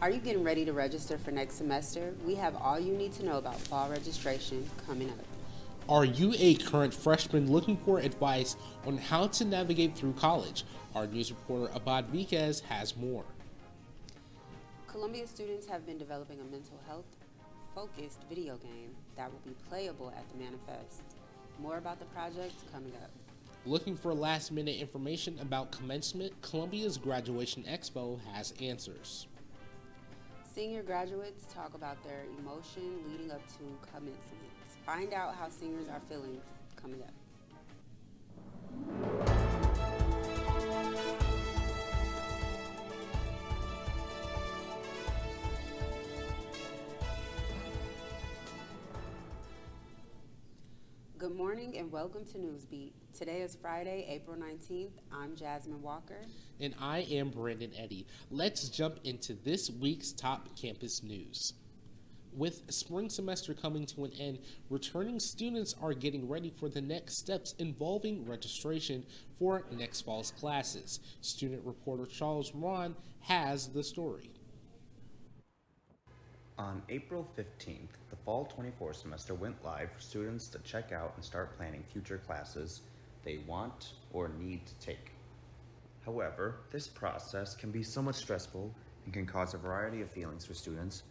Are you getting ready to register for next semester? We have all you need to know about fall registration coming up. Are you a current freshman looking for advice on how to navigate through college? Our news reporter Abad Viquez has more. Columbia students have been developing a mental health focused video game that will be playable at the Manifest. More about the project coming up. Looking for last minute information about commencement? Columbia's Graduation Expo has answers. Senior graduates talk about their emotion leading up to commencement. Find out how seniors are feeling coming up. Good morning and welcome to Newsbeat. Today is Friday, April 19th. I'm Jasmine Walker. And I am Brandon Eddy. Let's jump into this week's top campus news. With spring semester coming to an end, returning students are getting ready for the next steps involving registration for next fall's classes. Student reporter Charles Ron has the story. On April 15th, the fall 24 semester went live for students to check out and start planning future classes they want or need to take. However, this process can be somewhat stressful and can cause a variety of feelings for students.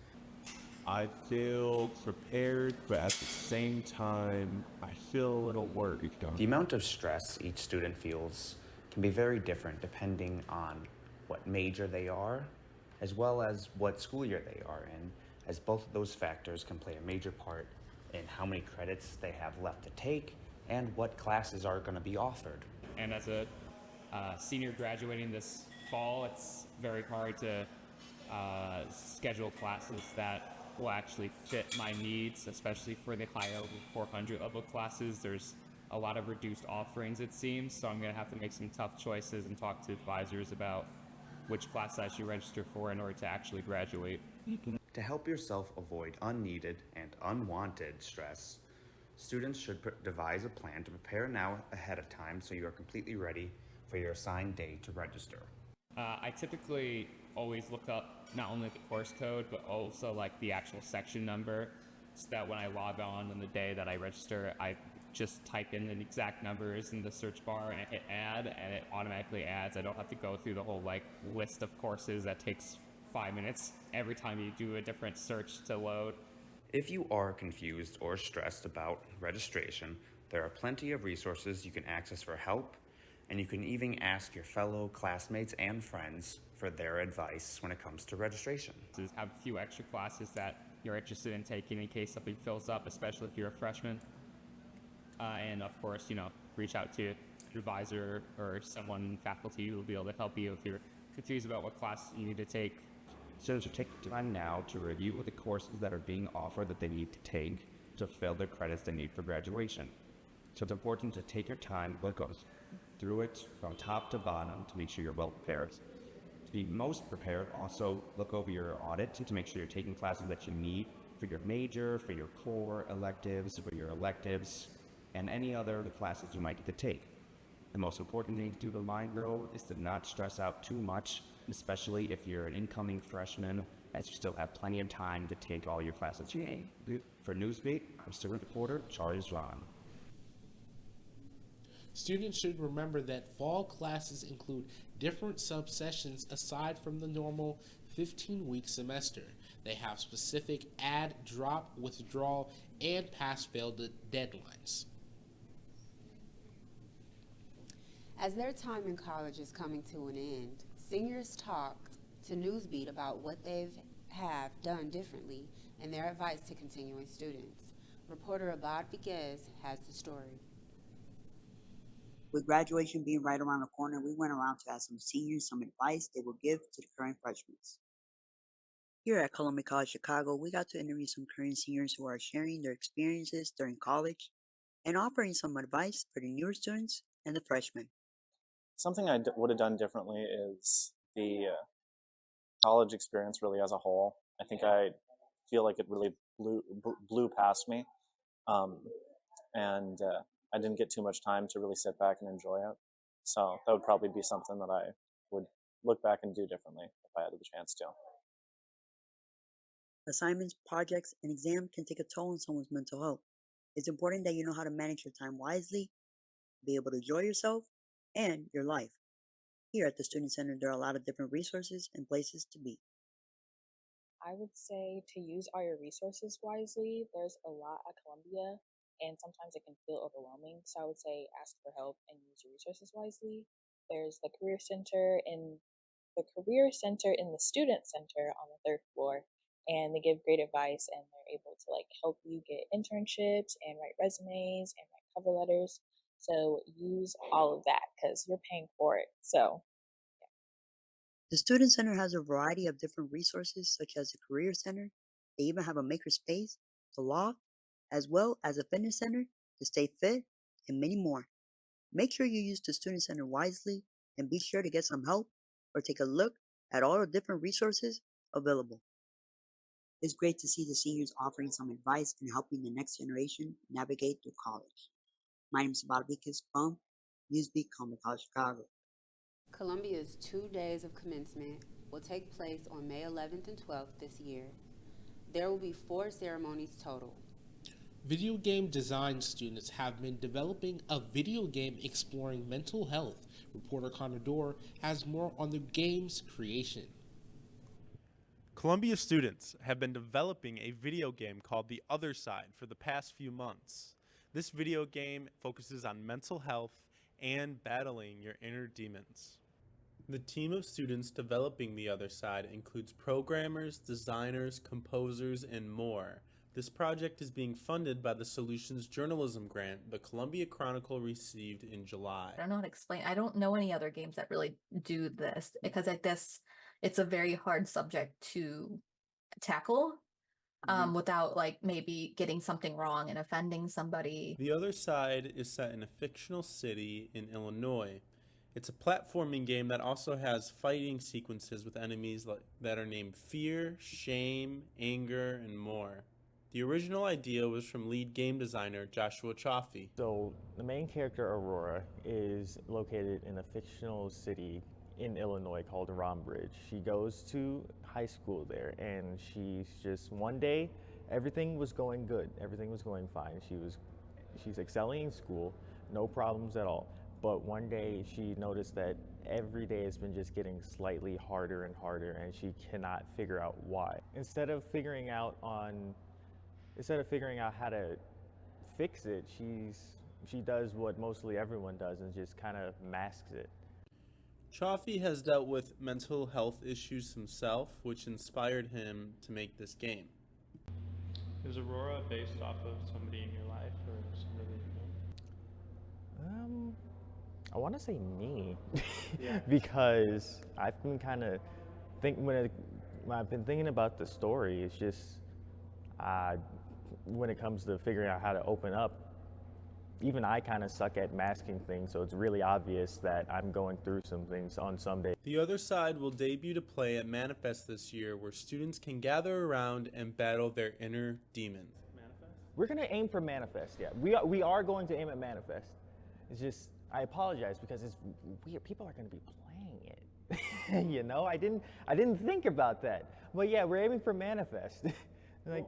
I feel prepared, but at the same time, I feel a little worried. The amount of stress each student feels can be very different depending on what major they are, as well as what school year they are in, as both of those factors can play a major part in how many credits they have left to take and what classes are going to be offered. And as a senior graduating this fall, it's very hard to schedule classes that will actually fit my needs, especially for the high level 400 level classes. There's a lot of reduced offerings, it seems, so I'm going to have to make some tough choices and talk to advisors about which class I should register for in order to actually graduate. To help yourself avoid unneeded and unwanted stress, students should devise a plan to prepare now ahead of time so you are completely ready for your assigned day to register. I typically always look up not only the course code, but also like the actual section number, so that when I log on the day that I register, I just type in the exact numbers in the search bar and hit add, and it automatically adds. I don't have to go through the whole list of courses that takes 5 minutes every time you do a different search to load. If you are confused or stressed about registration, there are plenty of resources you can access for help, and you can even ask your fellow classmates and friends for their advice when it comes to registration. Have a few extra classes that you're interested in taking in case something fills up, especially if you're a freshman. And of course, reach out to your advisor or someone in faculty who will be able to help you if you're confused about what class you need to take. Students should take time now to review the courses that are being offered that they need to take to fill the credits they need for graduation. So it's important to take your time, look through it from top to bottom to make sure you're well prepared. To be most prepared, also look over your audit to make sure you're taking classes that you need for your major, for your core electives, for your electives, and any other classes you might get to take. The most important thing to do to mind, though, is to not stress out too much, especially if you're an incoming freshman, as you still have plenty of time to take all your classes you need. For Newsbeat, I'm student reporter Charles Ron. Students should remember that fall classes include different subsessions aside from the normal 15-week semester. They have specific add, drop, withdrawal, and pass-fail deadlines. As their time in college is coming to an end, seniors talked to Newsbeat about what they have done differently and their advice to continuing students. Reporter Abad Viquez has the story. With graduation being right around the corner, we went around to ask some seniors some advice they will give to the current freshmen. Here at Columbia College Chicago, we got to interview some current seniors who are sharing their experiences during college and offering some advice for the newer students and the freshmen. Something I would have done differently is the college experience really as a whole. I think I feel like it really blew past me. And I didn't get too much time to really sit back and enjoy it. So that would probably be something that I would look back and do differently if I had the chance to. Assignments, projects, and exams can take a toll on someone's mental health. It's important that you know how to manage your time wisely, be able to enjoy yourself, and your life. Here at the Student Center, there are a lot of different resources and places to be. I would say to use all your resources wisely. There's a lot at Columbia, and sometimes it can feel overwhelming. So I would say ask for help and use your resources wisely. There's the Career Center in the Student Center on the third floor, and they give great advice and they're able to help you get internships and write resumes and write cover letters. So use all of that because you're paying for it. So The Student Center has a variety of different resources, such as the Career Center. They even have a maker space, the loft, as well as a fitness center to stay fit, and many more. Make sure you use the Student Center wisely and be sure to get some help or take a look at all the different resources available. It's great to see the seniors offering some advice and helping the next generation navigate through college. My name is Bobby from Newsbeat, Columbia College, Chicago. Columbia's 2 days of commencement will take place on May 11th and 12th this year. There will be 4 ceremonies total. Video game design students have been developing a video game exploring mental health. Reporter Connor Dorr has more on the game's creation. Columbia students have been developing a video game called The Other Side for the past few months. This video game focuses on mental health and battling your inner demons. The team of students developing The Other Side includes programmers, designers, composers, and more. This project is being funded by the Solutions Journalism Grant the Columbia Chronicle received in July. I don't know how to explain. I don't know any other games that really do this because it's a very hard subject to tackle without maybe getting something wrong and offending somebody. The Other Side is set in a fictional city in Illinois. It's a platforming game that also has fighting sequences with enemies that are named Fear, Shame, Anger, and more. The original idea was from lead game designer Joshua Chaffee. So the main character, Aurora, is located in a fictional city in Illinois called Rombridge. She goes to high school there, and she's just, one day, everything was going good. Everything was going fine. She's excelling in school, no problems at all. But one day she noticed that every day has been just getting slightly harder and harder, and she cannot figure out why. Instead of figuring out how to fix it, she does what mostly everyone does and just kind of masks it. Chaffee has dealt with mental health issues himself, which inspired him to make this game. Is Aurora based off of somebody in your life or somebody you know? I want to say me, Yeah. because I've been kind of when I've been thinking about the story, it's just when it comes to figuring out how to open up, even I kind of suck at masking things, so it's really obvious that I'm going through some things on some days. The Other Side will debut to play at Manifest this year, where students can gather around and battle their inner demons. Manifest? We're going to aim for Manifest, yeah. We are going to aim at Manifest. It's just, I apologize because it's weird. People are going to be playing it. You know, I didn't think about that. But yeah, we're aiming for Manifest. I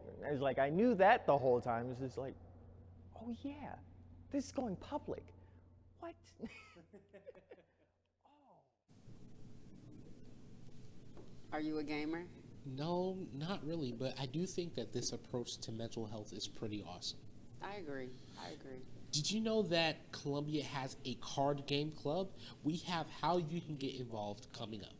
knew that the whole time. It's just like, oh yeah, this is going public. What? Are you a gamer? No, not really, but I do think that this approach to mental health is pretty awesome. I agree. Did you know that Columbia has a card game club? We have How You Can Get Involved coming up.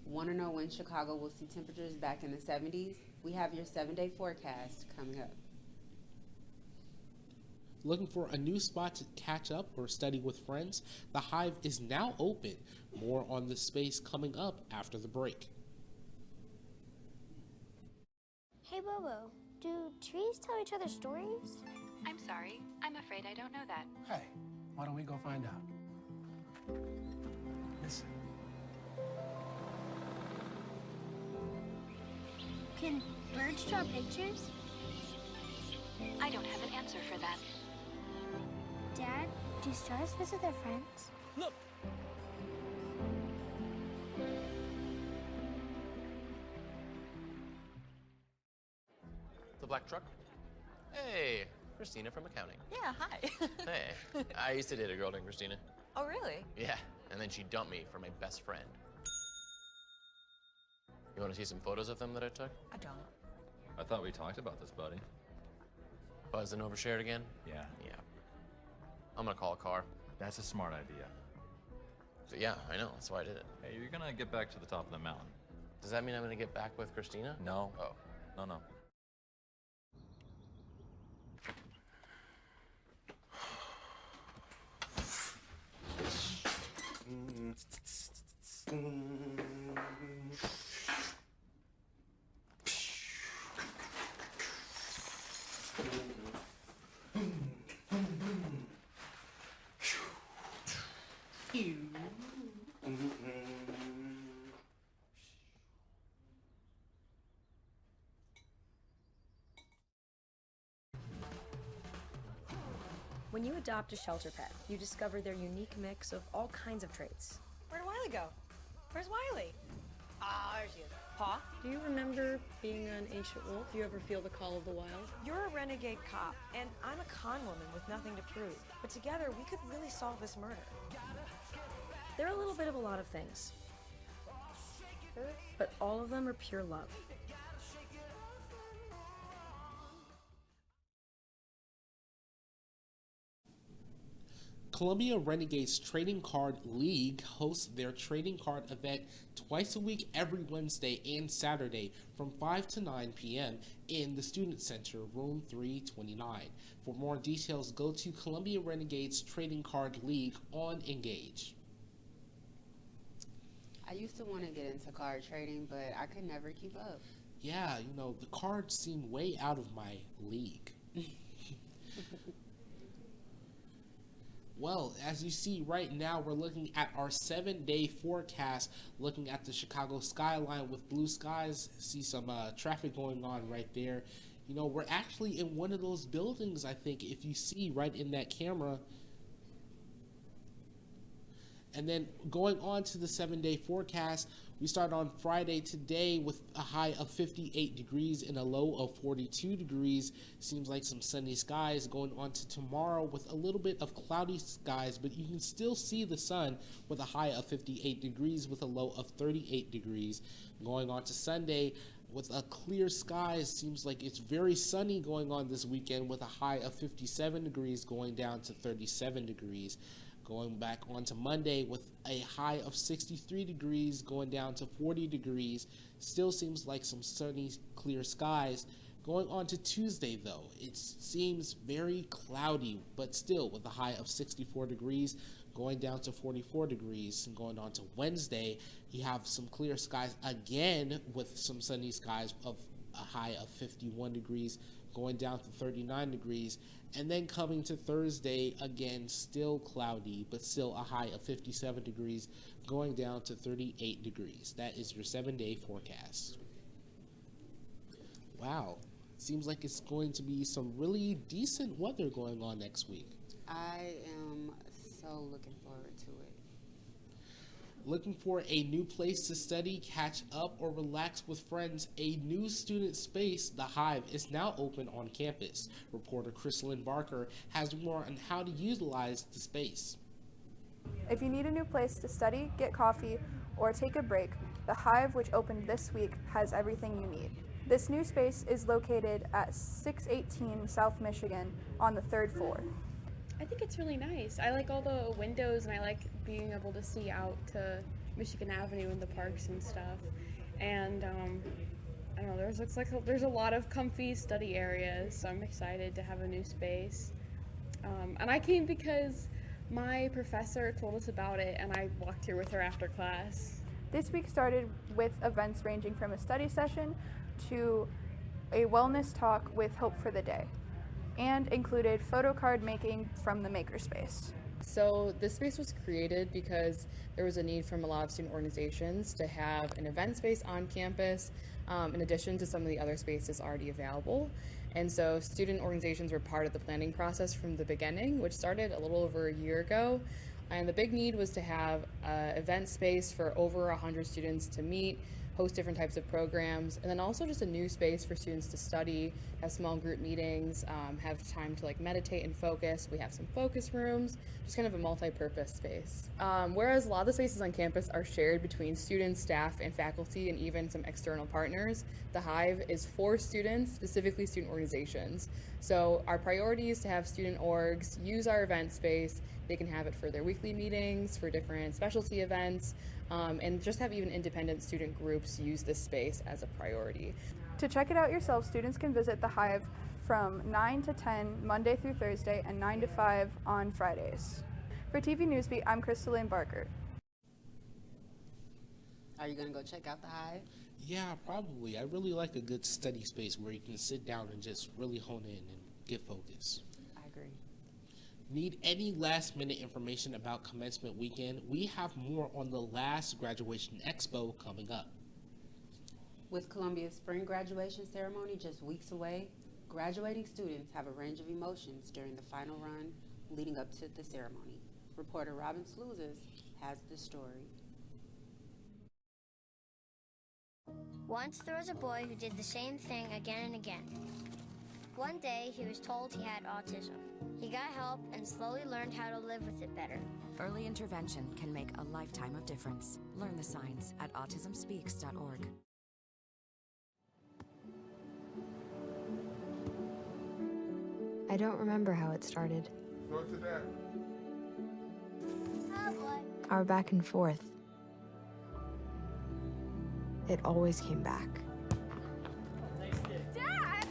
Want to know when Chicago will see temperatures back in the 70s? We have your 7-day forecast coming up. Looking for a new spot to catch up or study with friends? The Hive is now open. More on the space coming up after the break. Hey Bobo, do trees tell each other stories? I'm sorry, I'm afraid I don't know that. Hey, why don't we go find out? Listen. Can birds draw pictures? I don't have an answer for that. Dad, do stars visit their friends? Look! the black truck. Hey, Christina from accounting. Yeah, hi. Hey, I used to date a girl named Christina. Oh, really? Yeah, and then she dumped me for my best friend. You want to see some photos of them that I took? I don't. I thought we talked about this, buddy. Buzzed and overshared again? Yeah. Yeah. I'm gonna call a car. That's a smart idea. So, yeah, I know. That's why I did it. Hey, you're gonna get back to the top of the mountain. Does that mean I'm gonna get back with Christina? No. Oh. No. When you adopt a shelter pet, you discover their unique mix of all kinds of traits. Where'd Wiley go? Where's Wiley? Ah, there she is. Paw? Do you remember being an ancient wolf? Do you ever feel the call of the wild? You're a renegade cop, and I'm a con woman with nothing to prove. But together, we could really solve this murder. They're a little bit of a lot of things, but all of them are pure love. Columbia Renegades Trading Card League hosts their trading card event twice a week every Wednesday and Saturday from 5 to 9 p.m. in the Student Center, room 329. For more details, go to Columbia Renegades Trading Card League on Engage. I used to want to get into card trading, but I could never keep up. Yeah, the cards seem way out of my league. Well, as you see right now, we're looking at our 7-day forecast, looking at the Chicago skyline with blue skies. See some traffic going on right there. We're actually in one of those buildings, I think, if you see right in that camera. And then going on to the 7-day forecast, we start on Friday today with a high of 58 degrees and a low of 42 degrees. Seems like some sunny skies. Going on to tomorrow with a little bit of cloudy skies, but you can still see the sun with a high of 58 degrees with a low of 38 degrees. Going on to Sunday with a clear skies. Seems like it's very sunny going on this weekend with a high of 57 degrees going down to 37 degrees. Going back onto Monday with a high of 63 degrees going down to 40 degrees. Still seems like some sunny, clear skies. Going on to Tuesday, though, it seems very cloudy, but still with a high of 64 degrees going down to 44 degrees. And going on to Wednesday, you have some clear skies again with some sunny skies of a high of 51 degrees going down to 39 degrees. And then coming to Thursday, again, still cloudy, but still a high of 57 degrees, going down to 38 degrees. That is your 7-day forecast. Wow. Seems like it's going to be some really decent weather going on next week. I am so looking forward to it. Looking for a new place to study, catch up, or relax with friends? A new student space, The Hive, is now open on campus. Reporter Chrislyn Barker has more on how to utilize the space. If you need a new place to study, get coffee, or take a break, The Hive, which opened this week, has everything you need. This new space is located at 618 South Michigan on the 3rd floor. I think it's really nice. I like all the windows, and I like being able to see out to Michigan Avenue and the parks and stuff. And I don't know, looks like there's a lot of comfy study areas, so I'm excited to have a new space. And I came because my professor told us about it, and I walked here with her after class. This week started with events ranging from a study session to a wellness talk with Hope for the Day, and included photo card making from the makerspace. So this space was created because there was a need from a lot of student organizations to have an event space on campus, in addition to some of the other spaces already available. And so student organizations were part of the planning process from the beginning, which started a little over a year ago. And the big need was to have an event space for over 100 students to meet, host different types of programs, and then also just a new space for students to study, have small group meetings, have time to like meditate and focus. We have some focus rooms, just kind of a multi-purpose space. Whereas a lot of the spaces on campus are shared between students, staff, and faculty, and even some external partners, the Hive is for students, specifically student organizations. So our priority is to have student orgs use our event space. They can have it for their weekly meetings, for different specialty events, and just have even independent student groups use this space as a priority. To check it out yourself, students can visit the Hive from 9 to 10 Monday through Thursday and 9 to 5 on Fridays. For TV Newsbeat, I'm Crystalline Barker. Are you going to go check out the Hive? Yeah, probably. I really like a good study space where you can sit down and just really hone in and get focus. I agree. Need any last minute information about commencement weekend? We have more on the last graduation expo coming up. With Columbia's spring graduation ceremony just weeks away, graduating students have a range of emotions during the final run leading up to the ceremony. Reporter Robin Slouzes has the story. Once there was a boy who did the same thing again and again. One day, he was told he had autism. He got help and slowly learned how to live with it better. Early intervention can make a lifetime of difference. Learn the signs at autismspeaks.org. I don't remember how it started. Go to that. Oh boy. Our back and forth. It always came back. Dad!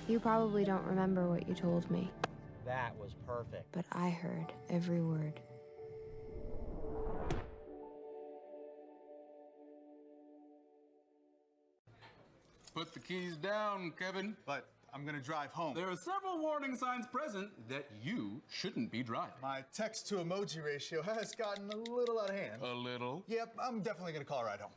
You probably don't remember what you told me, That was perfect. but I heard every word. Put the keys down, Kevin. But I'm gonna drive home. There are several warning signs present that you shouldn't be driving. My text to emoji ratio has gotten a little out of hand. A little? Yep, I'm definitely gonna call a ride home.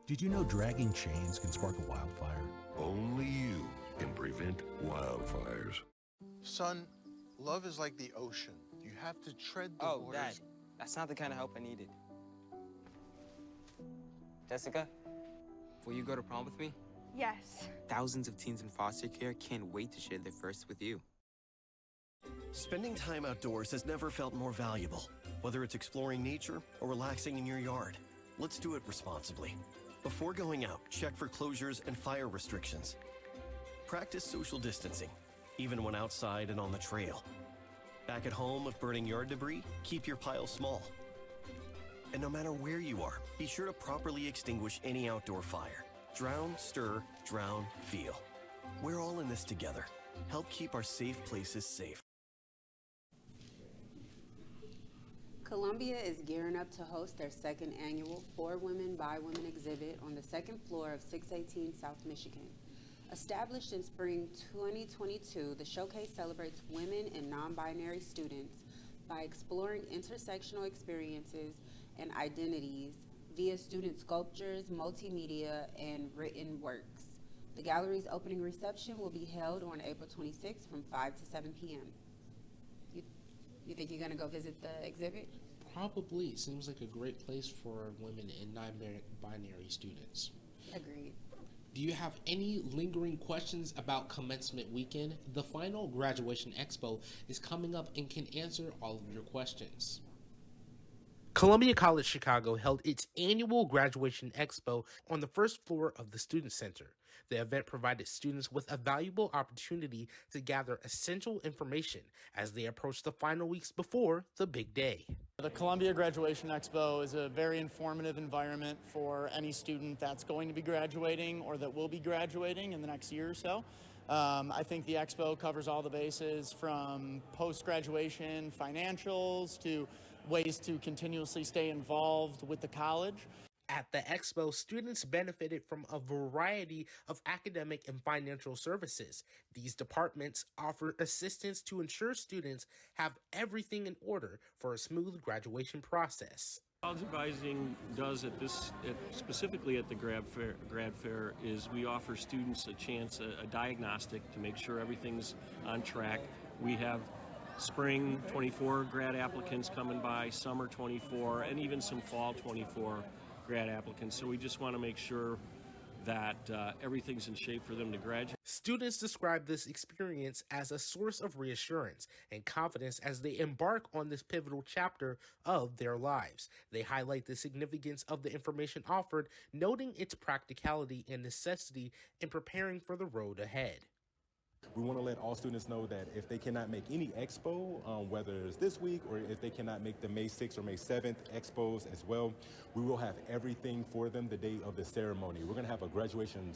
Did you know dragging chains can spark a wildfire? Only you can prevent wildfires. Son, love is like the ocean. You have to tread the waters. Dad, that's not the kind of help I needed. Jessica, will you go to prom with me? Yes. Thousands of teens in foster care can't wait to share their first with you. Spending time outdoors has never felt more valuable. Whether it's exploring nature or relaxing in your yard, let's do it responsibly. Before going out, check for closures and fire restrictions. Practice social distancing, even when outside and on the trail. Back at home, if burning yard debris, keep your pile small. And no matter where you are, be sure to properly extinguish any outdoor fire. Drown, stir, drown, feel. We're all in this together. Help keep our safe places safe. Columbia is gearing up to host their second annual For Women by Women exhibit on the second floor of 618 South Michigan. Established in spring 2022, the showcase celebrates women and non-binary students by exploring intersectional experiences and identities via student sculptures, multimedia, and written works. The gallery's opening reception will be held on April 26th from 5 to 7 p.m. You think you're going to go visit the exhibit? Probably. Seems like a great place for women and non-binary students. Agreed. Do you have any lingering questions about commencement weekend? The final graduation expo is coming up and can answer all of your questions. Columbia College Chicago held its annual graduation expo on the first floor of the Student Center. The event provided students with a valuable opportunity to gather essential information as they approach the final weeks before the big day. The Columbia Graduation Expo is a very informative environment for any student that's going to be graduating or that will be graduating in the next year or so. I think the expo covers all the bases from post-graduation financials to ways to continuously stay involved with the college. At the expo, students benefited from a variety of academic and financial services. These departments offer assistance to ensure students have everything in order for a smooth graduation process. College Advising does specifically at the grad fair is we offer students a chance, a diagnostic to make sure everything's on track. We have spring 24 grad applicants coming by, summer 24, and even some fall 24 grad applicants. So we just want to make sure that everything's in shape for them to graduate. Students describe this experience as a source of reassurance and confidence as they embark on this pivotal chapter of their lives. They highlight the significance of the information offered, noting its practicality and necessity in preparing for the road ahead. We want to let all students know that if they cannot make any expo, whether it's this week or if they cannot make the May 6th or May 7th expos as well, we will have everything for them the day of the ceremony. We're going to have a graduation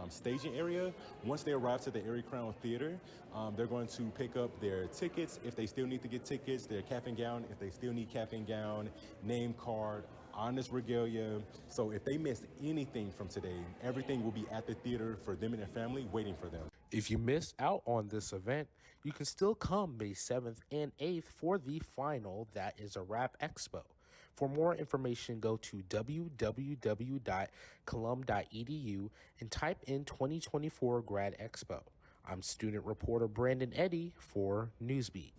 staging area. Once they arrive to the Erie Crown Theater, they're going to pick up their tickets if they still need to get tickets, their cap and gown if they still need cap and gown, name card, honors regalia. So if they missed anything from today, everything will be at the theater for them and their family waiting for them. If you missed out on this event, you can still come May 7th and 8th for the final, that is a Rap Expo. For more information, go to www.colum.edu and type in 2024 Grad Expo. I'm student reporter Brandon Eddy for Newsbeat.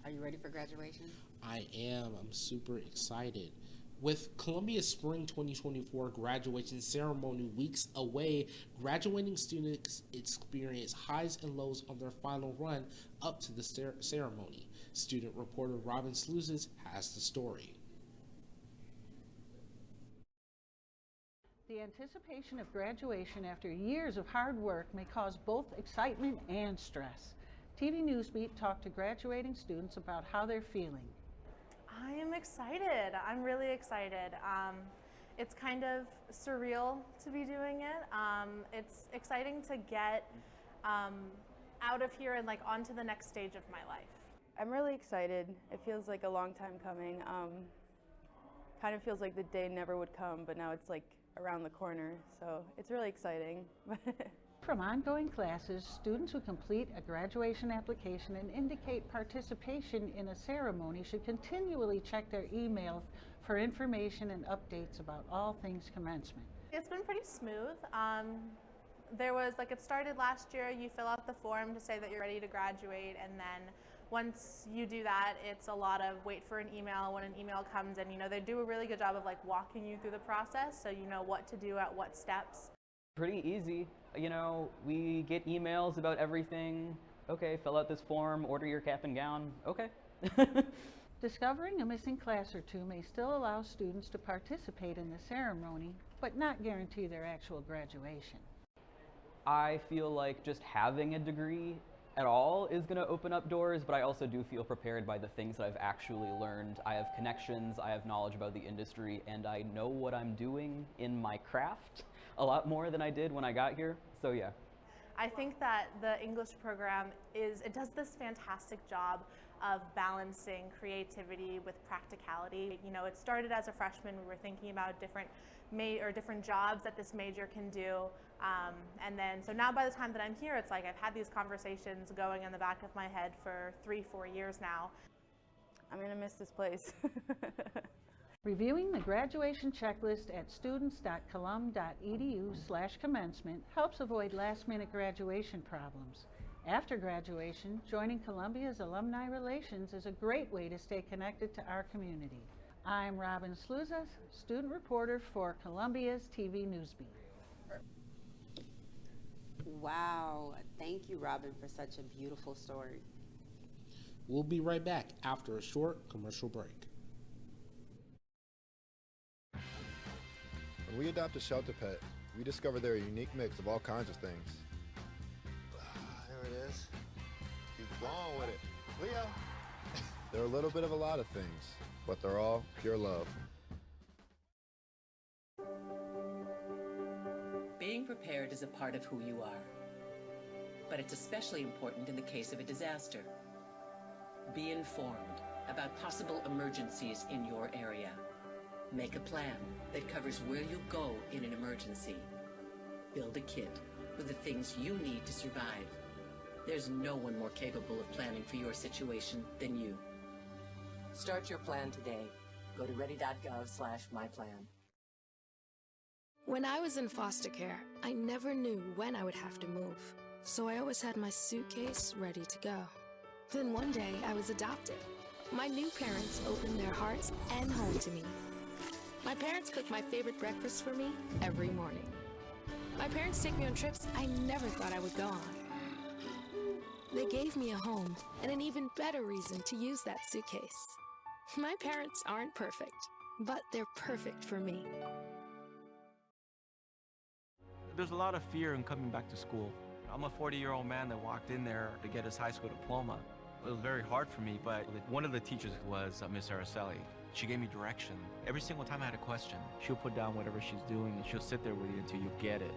Are you ready for graduation? I am. I'm super excited. With Columbia's Spring 2024 graduation ceremony weeks away, graduating students experience highs and lows on their final run up to the ceremony. Student reporter Robin Slouzes has the story. The anticipation of graduation after years of hard work may cause both excitement and stress. TV Newsbeat talked to graduating students about how they're feeling. I am excited. I'm really excited. It's kind of surreal to be doing it. It's exciting to get out of here and like onto the next stage of my life. I'm really excited. It feels like a long time coming. Kind of feels like the day never would come, but now it's like around the corner. So it's really exciting. From ongoing classes, students who complete a graduation application and indicate participation in a ceremony should continually check their email for information and updates about all things commencement. It's been pretty smooth. It started last year, you fill out the form to say that you're ready to graduate, and then once you do that, it's a lot of wait for an email. When an email comes in, they do a really good job of like walking you through the process so you know what to do at what steps. Pretty easy. We get emails about everything. Okay, fill out this form, order your cap and gown. Okay. Discovering a missing class or two may still allow students to participate in the ceremony, but not guarantee their actual graduation. I feel like just having a degree at all is going to open up doors, but I also do feel prepared by the things that I've actually learned. I have connections, I have knowledge about the industry, and I know what I'm doing in my craft a lot more than I did when I got here, so yeah. I think that the English program does this fantastic job of balancing creativity with practicality. It started as a freshman, we were thinking about different jobs that this major can do. So now by the time that I'm here, it's like I've had these conversations going in the back of my head for 3-4 years now. I'm gonna miss this place. Reviewing the graduation checklist at students.colum.edu/commencement helps avoid last-minute graduation problems. After graduation, joining Columbia's Alumni Relations is a great way to stay connected to our community. I'm Robin Slouzes, student reporter for Columbia's TV Newsbeat. Wow, thank you, Robin, for such a beautiful story. We'll be right back after a short commercial break. When we adopt a shelter pet, we discover they're a unique mix of all kinds of things. There it is. Keep going with it. Leo! They're a little bit of a lot of things, but they're all pure love. Being prepared is a part of who you are, but it's especially important in the case of a disaster. Be informed about possible emergencies in your area. Make a plan that covers where you go in an emergency. Build a kit with the things you need to survive. There's no one more capable of planning for your situation than you. Start your plan today. Go to ready.gov/myplan. When I was in foster care, I never knew when I would have to move, so I always had my suitcase ready to go. Then one day, I was adopted. My new parents opened their hearts and home to me. My parents cook my favorite breakfast for me every morning. My parents take me on trips I never thought I would go on. They gave me a home and an even better reason to use that suitcase. My parents aren't perfect, but they're perfect for me. There's a lot of fear in coming back to school. I'm a 40-year-old man that walked in there to get his high school diploma. It was very hard for me, but one of the teachers was Miss Araceli. She gave me direction. Every single time I had a question, she'll put down whatever she's doing and she'll sit there with you until you get it.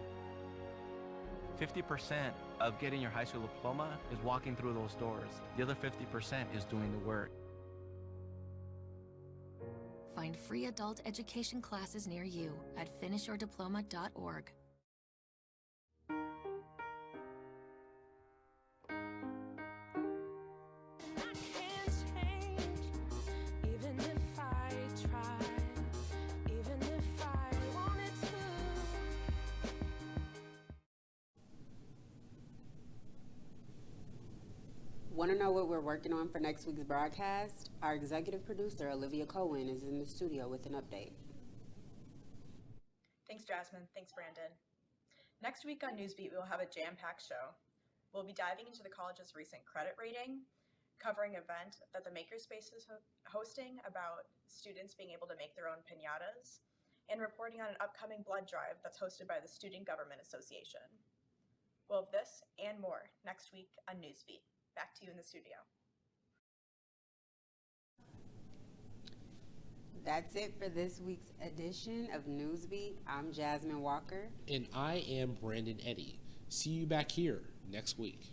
50% of getting your high school diploma is walking through those doors. The other 50% is doing the work. Find free adult education classes near you at finishyourdiploma.org. Want to know what we're working on for next week's broadcast? Our executive producer, Olivia Cohen, is in the studio with an update. Thanks, Jasmine. Thanks, Brandon. Next week on Newsbeat, we will have a jam-packed show. We'll be diving into the college's recent credit rating, covering an event that the Makerspace is hosting about students being able to make their own piñatas, and reporting on an upcoming blood drive that's hosted by the Student Government Association. We'll have this and more next week on Newsbeat. Back to you in the studio. That's it for this week's edition of Newsbeat. I'm Jasmine Walker. And I am Brandon Eddy. See you back here next week.